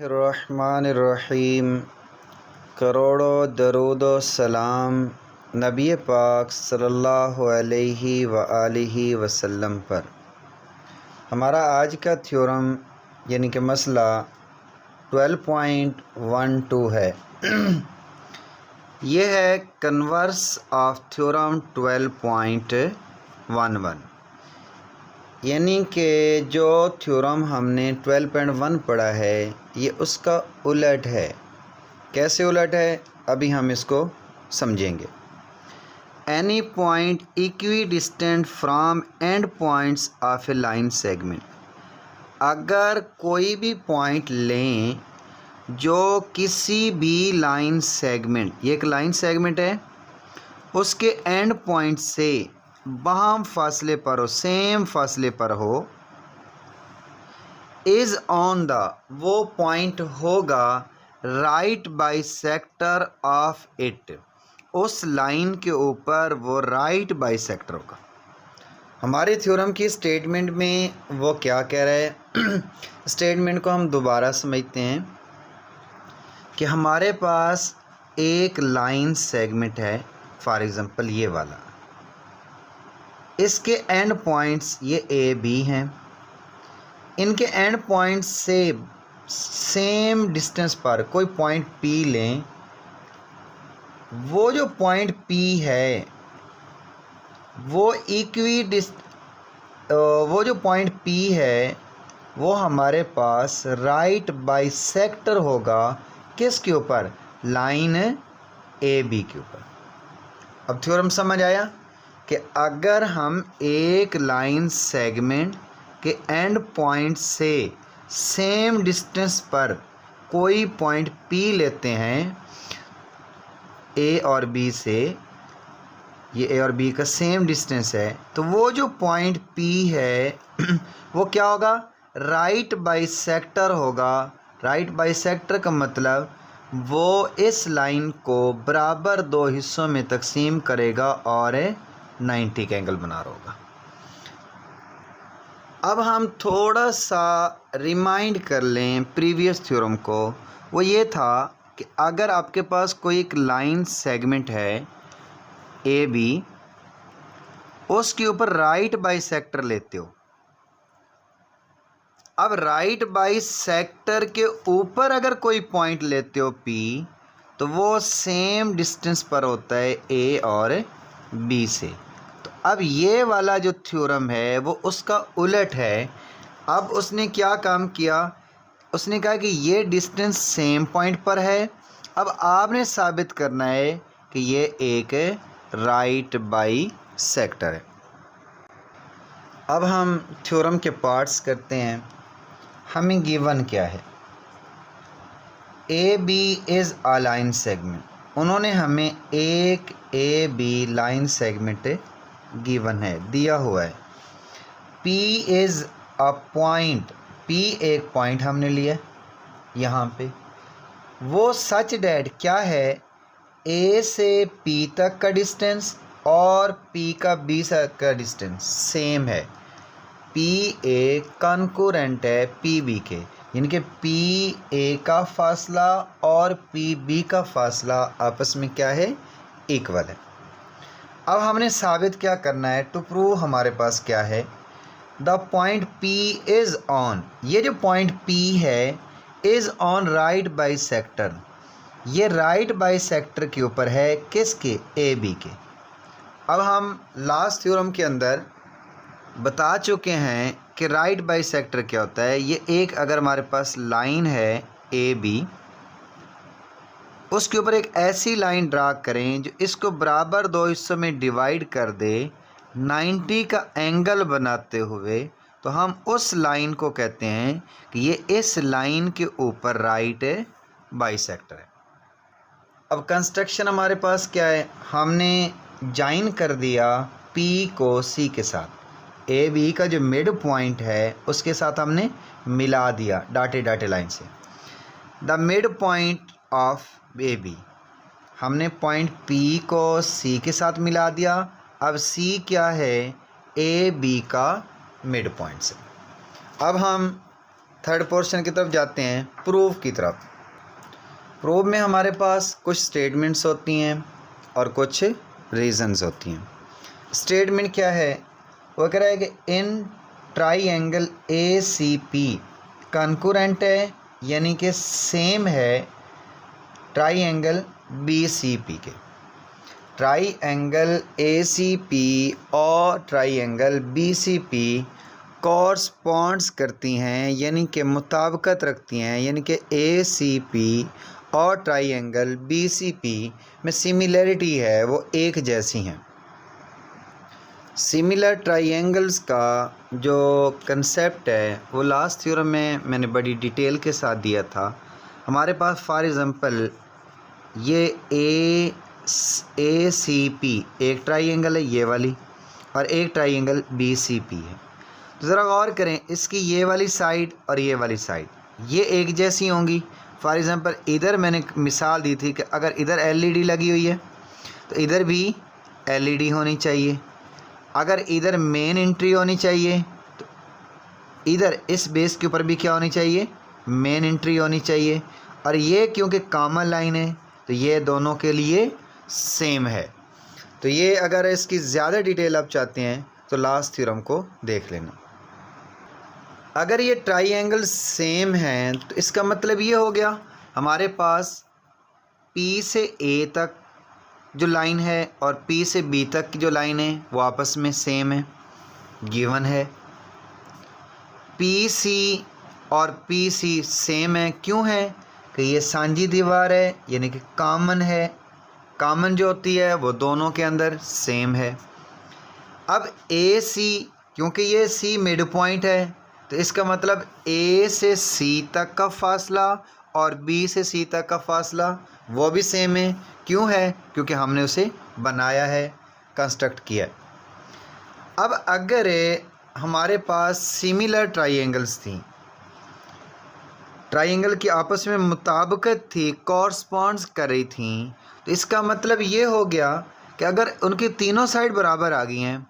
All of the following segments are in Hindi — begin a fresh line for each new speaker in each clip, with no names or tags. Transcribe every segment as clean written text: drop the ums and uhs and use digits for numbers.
रहमानिर्रहीम। करोड़ों दरूद व सलाम नबी पाक सल्लल्लाहु अलैहि व आलिहि वसल्लम पर। हमारा आज का थ्योरम यानी कि मसला 12.12 है। ये है कन्वर्स ऑफ थ्योरम 12.11, यानी कि जो थ्योरम हमने 12.1 पढ़ा है ये उसका उलट है। कैसे उलट है अभी हम इसको समझेंगे। Any point equi distant from and points of A line segment, अगर कोई भी पॉइंट लें जो किसी भी लाइन सेगमेंट, ये एक लाइन सेगमेंट है, उसके एंड पॉइंट से बाहम फासले पर हो, सेम फासले पर हो, इज़ ऑन द, वो पॉइंट होगा राइट बाइसेक्टर ऑफ इट, उस लाइन के ऊपर वो राइट बाइसेक्टर होगा। हमारे थ्योरम की स्टेटमेंट में वो क्या कह रहा है स्टेटमेंट को हम दोबारा समझते हैं कि हमारे पास एक लाइन सेगमेंट है, फॉर एग्ज़ाम्पल ये वाला, इसके एंड पॉइंट्स ये ए बी हैं, इनके एंड पॉइंट्स से सेम डिस्टेंस पर कोई पॉइंट पी लें, वो जो पॉइंट पी है वो वो जो पॉइंट पी है वो हमारे पास राइट बाइसेक्टर होगा किसके ऊपर, लाइन ए बी के ऊपर। अब थ्योरम समझ आया कि अगर हम एक लाइन सेगमेंट के एंड पॉइंट से सेम डिस्टेंस पर कोई पॉइंट पी लेते हैं ए और बी से, ये ए और बी का सेम डिस्टेंस है, तो वो जो पॉइंट पी है वो क्या होगा, राइट बाइसेक्टर होगा। राइट बाइसेक्टर का मतलब वो इस लाइन को बराबर दो हिस्सों में तकसीम करेगा और 90 का एंगल बना रहा होगा। अब हम थोड़ा सा रिमाइंड कर लें प्रीवियस थ्योरम को। वो ये था कि अगर आपके पास कोई एक लाइन सेगमेंट है ए बी, उसके ऊपर राइट बाइसेक्टर लेते हो। अब राइट बाइसेक्टर के ऊपर अगर कोई पॉइंट लेते हो पी, तो वो सेम डिस्टेंस पर होता है ए और बी से। तो अब ये वाला जो थ्योरम है वो उसका उलट है। अब उसने क्या काम किया, उसने कहा कि ये डिस्टेंस सेम पॉइंट पर है। अब आपने साबित करना है कि ये एक राइट बाइसेक्टर है। अब हम थ्योरम के पार्ट्स करते हैं। हमें गिवन क्या है, A B is a line segment. उन्होंने हमें एक A B line segment given है, दिया हुआ है। P is a point, P एक पॉइंट हमने लिया यहाँ पे। वो सच डैट क्या है, ए से पी तक का डिस्टेंस और पी का बी तक का डिस्टेंस सेम है। पी ए कॉन्करेंट है पी बी के, यानी कि पी ए का फासला और पी बी का फासला आपस में क्या है, इक्वल है। अब हमने साबित क्या करना है, टू प्रूव हमारे पास क्या है, the point P is on, ये जो पॉइंट पी है इज़ ऑन राइट बाइसेक्टर, ये राइट बाइसेक्टर के ऊपर है किसके, ए बी के। अब हम लास्ट थ्योरम के अंदर बता चुके हैं कि राइट बाइसेक्टर क्या होता है। ये एक अगर हमारे पास लाइन है ए बी, उसके ऊपर एक ऐसी लाइन ड्रा करें जो इसको बराबर दो हिस्सों में डिवाइड कर दे 90 का एंगल बनाते हुए, तो हम उस लाइन को कहते हैं कि ये इस लाइन के ऊपर राइट बाइसेक्टर है। अब कंस्ट्रक्शन हमारे पास क्या है, हमने ज्वाइन कर दिया पी को सी के साथ, ए बी का जो मिड पॉइंट है उसके साथ हमने मिला दिया डाटे डाटे लाइन से। The mid point of A B, हमने पॉइंट पी को सी के साथ मिला दिया। अब सी क्या है, ए बी का मिड पॉइंट से। अब हम थर्ड पोर्शन की तरफ जाते हैं, प्रूफ की तरफ। प्रूफ में हमारे पास कुछ स्टेटमेंट्स होती हैं और कुछ रीजंस होती हैं। स्टेटमेंट क्या है, वो कह रहा है कि इन ट्राइंगल ACP कॉन्करेंट है, यानी कि सेम है ट्राइंगल BCP के। ट्राइंगल ACP और ट्राइंगल BCP कॉरस्पॉन्ड्स करती हैं, यानी कि मुताबिकत रखती हैं, यानी कि ACP और ट्राइंगल BCP में सिमिलरिटी है, वो एक जैसी हैं। सिमिलर ट्राइंगल्स का जो कंसेप्ट है वो लास्ट थ्योरम में मैंने बड़ी डिटेल के साथ दिया था। हमारे पास फॉर एग्ज़ाम्पल ये ACP एक ट्राइंगल है ये वाली, और एक ट्राइंगल BCP है। तो ज़रा गौर करें, इसकी ये वाली साइड और ये वाली साइड ये एक जैसी होंगी। फॉर एग्ज़ाम्पल इधर मैंने मिसाल दी थी कि अगर इधर LED लगी हुई है तो इधर भी LED होनी चाहिए। अगर इधर मेन एंट्री होनी चाहिए तो इधर इस बेस के ऊपर भी क्या होनी चाहिए, मेन एंट्री होनी चाहिए। और ये क्योंकि कॉमन लाइन है तो ये दोनों के लिए सेम है। तो ये अगर इसकी ज़्यादा डिटेल आप चाहते हैं तो लास्ट थ्योरम को देख लेना। अगर ये ट्राइंगल सेम हैं तो इसका मतलब ये हो गया हमारे पास P से A तक जो लाइन है और P से B तक की जो लाइन है वो आपस में सेम है, गिवन है। PC और PC सेम है, क्यों है कि ये सांझी दीवार है, यानी कि कॉमन है। कॉमन जो होती है वो दोनों के अंदर सेम है। अब AC, क्योंकि ये C मिड पॉइंट है तो इसका मतलब A से C तक का फासला और B से C तक का फासला वो भी सेम है। क्यों है, क्योंकि हमने उसे बनाया है, कंस्ट्रक्ट किया है। अब अगर हमारे पास सिमिलर ट्राइंगल्स थी, ट्राइंगल की आपस में मुताबिकत थी, कॉरस्पॉन्ड्स कर रही थी, तो इसका मतलब ये हो गया कि अगर उनकी तीनों साइड बराबर आ गई हैं,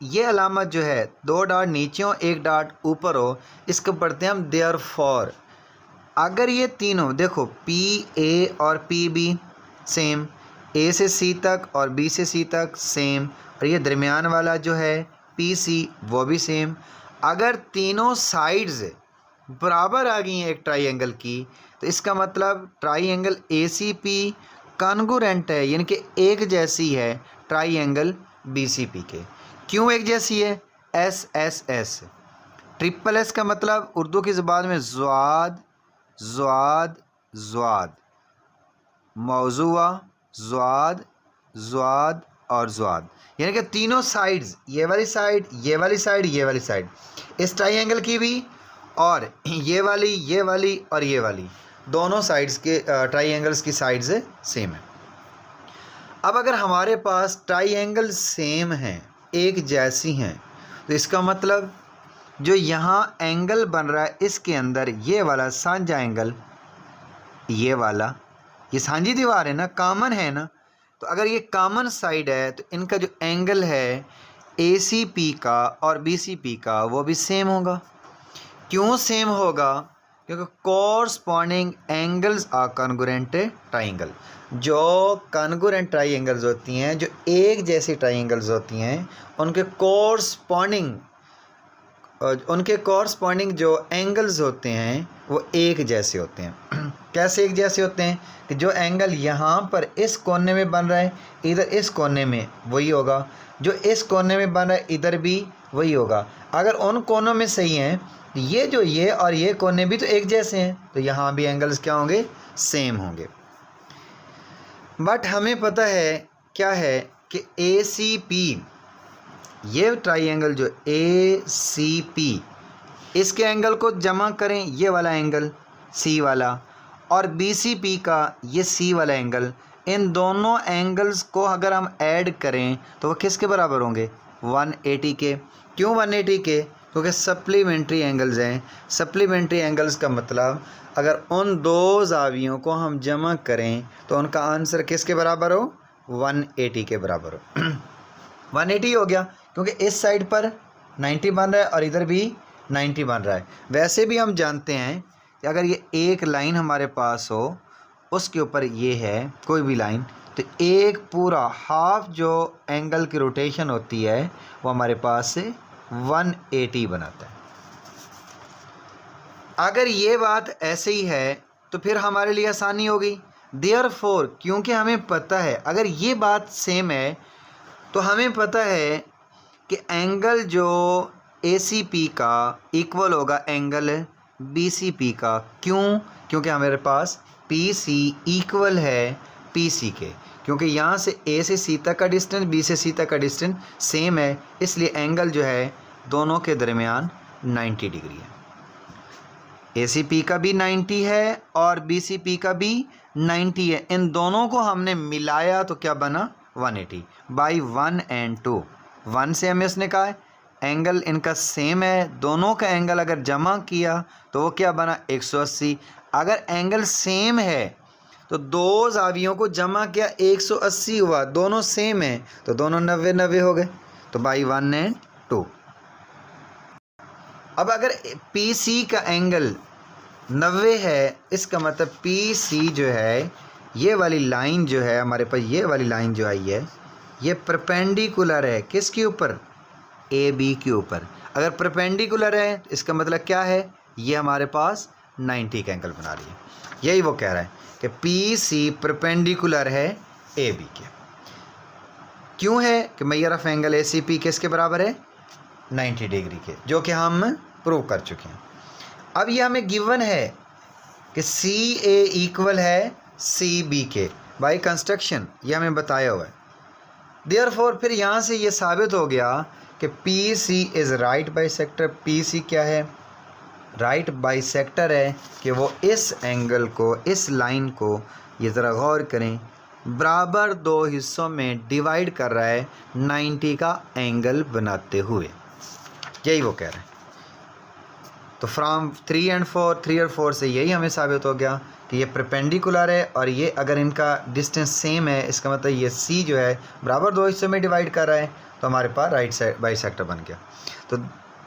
ये अलामत जो है 2 डॉट नीचे हो 1 डॉट ऊपर हो, इसको पढ़ते हैं हम देयरफॉर। अगर ये तीनों देखो PA और PB सेम, A से C तक और B से C तक सेम, और ये दरमियान वाला जो है PC वो भी सेम। अगर तीनों साइड्स बराबर आ गई हैं एक ट्राइंगल की, तो इसका मतलब ट्राइंगल ACP कॉन्ग्रुएंट है, यानी कि एक जैसी है ट्राइंगल BCP के। क्यों एक जैसी है, SSS ट्रिपल S का मतलब उर्दू की ज़बान में ज़्वाद ज़्वाद ज़्वाद, मौज़ूआ ज़्वाद ज़्वाद और ज़्वाद, यानी कि तीनों साइड्स, ये वाली साइड ये वाली साइड ये वाली साइड इस ट्राइंगल की भी, और ये वाली और ये वाली दोनों साइड्स के ट्राइंगल्स की साइड्स सेम है। अब अगर हमारे पास ट्राइंगल सेम हैं, एक जैसी हैं, तो इसका मतलब जो यहाँ एंगल बन रहा है इसके अंदर ये वाला सांझा एंगल, ये वाला ये सांझी दीवार है ना, कॉमन है ना, तो अगर ये कॉमन साइड है तो इनका जो एंगल है ACP का और BCP का वो भी सेम होगा। क्यों सेम होगा, क्योंकि corresponding angles are congruent triangle. जो कॉन्ग्रुएंट ट्राइंगल्स होती हैं, जो एक जैसी ट्राइंगल्स होती हैं, उनके कॉरस्पॉन्डिंग जो एंगल्स होते हैं वो एक जैसे होते हैं। कैसे एक जैसे होते हैं कि जो एंगल यहाँ पर इस कोने में बन रहा है इधर इस कोने में वही होगा, जो इस कोने में बन रहा है इधर भी वही होगा। अगर उन कोनों में सही हैं तो ये और ये कोने भी तो एक जैसे हैं, तो यहाँ भी एंगल्स क्या होंगे, सेम होंगे। बट हमें पता है क्या है कि ACP, ये ट्राइंगल जो ACP, इसके एंगल को जमा करें, ये वाला एंगल C वाला, और BCP का ये C वाला एंगल, इन दोनों एंगल्स को अगर हम ऐड करें तो वो किसके बराबर होंगे, 180 के। क्यों 180 के, क्योंकि सप्लीमेंट्री एंगल्स हैं। सप्लीमेंट्री एंगल्स का मतलब अगर उन दो ज़ावियों को हम जमा करें तो उनका आंसर किसके बराबर हो, 180 के बराबर हो। 180 हो गया, क्योंकि इस साइड पर 90 बन रहा है और इधर भी 90 बन रहा है। वैसे भी हम जानते हैं कि अगर ये एक लाइन हमारे पास हो, उसके ऊपर ये है कोई भी लाइन, तो एक पूरा हाफ जो एंगल की रोटेशन होती है वो हमारे पास से 180 बनाता है। अगर ये बात ऐसे ही है तो फिर हमारे लिए आसानी होगी। देयरफॉर, क्योंकि हमें पता है अगर ये बात सेम है तो हमें पता है कि एंगल जो ACP का इक्वल होगा एंगल BCP का। क्यों? क्योंकि हमारे पास PC इक्वल है PC के, क्योंकि यहाँ से A से C तक का डिस्टेंस, B से C तक का डिस्टेंस सेम है, इसलिए एंगल जो है दोनों के दरमियान 90 डिग्री है। ACP का भी 90 है और BCP का भी 90 है। इन दोनों को हमने मिलाया तो क्या बना? 180 बाई 1 and 2। 1 से हमें उसने कहा है एंगल इनका सेम है, दोनों का एंगल अगर जमा किया तो वो क्या बना? 180। अगर एंगल सेम है तो दो जावियों को जमा किया 180 हुआ, दोनों सेम है तो दोनों 90-90 हो गए, तो बाई 1 and 2। अब अगर PC का एंगल 90 है, इसका मतलब PC जो है, ये वाली लाइन जो है हमारे पास, ये वाली लाइन जो आई है ये परपेंडिकुलर है किसके ऊपर? AB के ऊपर। अगर परपेंडिकुलर है तो इसका मतलब क्या है? ये हमारे पास 90 का एंगल बना रही है। यही वो कह रहा है कि PC परपेंडिकुलर है AB के। क्यों है? कि मेजर ऑफ एंगल ACP किसके बराबर है? 90 डिग्री के, जो कि हम प्रूव कर चुके हैं। अब ये हमें गिवन है कि CA इक्वल है CB के बाई कंस्ट्रक्शन, ये हमें बताया हुआ है। देयरफॉर फिर यहाँ से ये साबित हो गया कि PC is right bisector. PC क्या है? राइट बाइसेक्टर है कि वो इस एंगल को, इस लाइन को, ये ज़रा गौर करें, बराबर दो हिस्सों में डिवाइड कर रहा है 90 का एंगल बनाते हुए। यही वो कह रहे हैं। तो फ्रॉम 3 and 4 से यही हमें साबित हो गया कि ये परपेंडिकुलर है और ये अगर इनका डिस्टेंस सेम है, इसका मतलब ये C जो है बराबर दो हिस्सों में डिवाइड कर रहा है, तो हमारे पास राइट साइड बाइसेक्टर बन गया। तो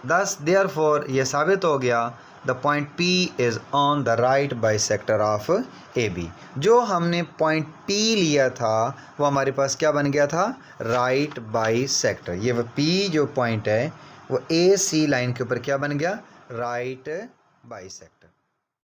दस देयरफॉर ये साबित हो गया the point P is on the right bisector of AB। जो हमने पॉइंट P लिया था वो हमारे पास क्या बन गया था? Right bisector. ये वो P जो पॉइंट है वो AC लाइन के ऊपर क्या बन गया? Right bisector.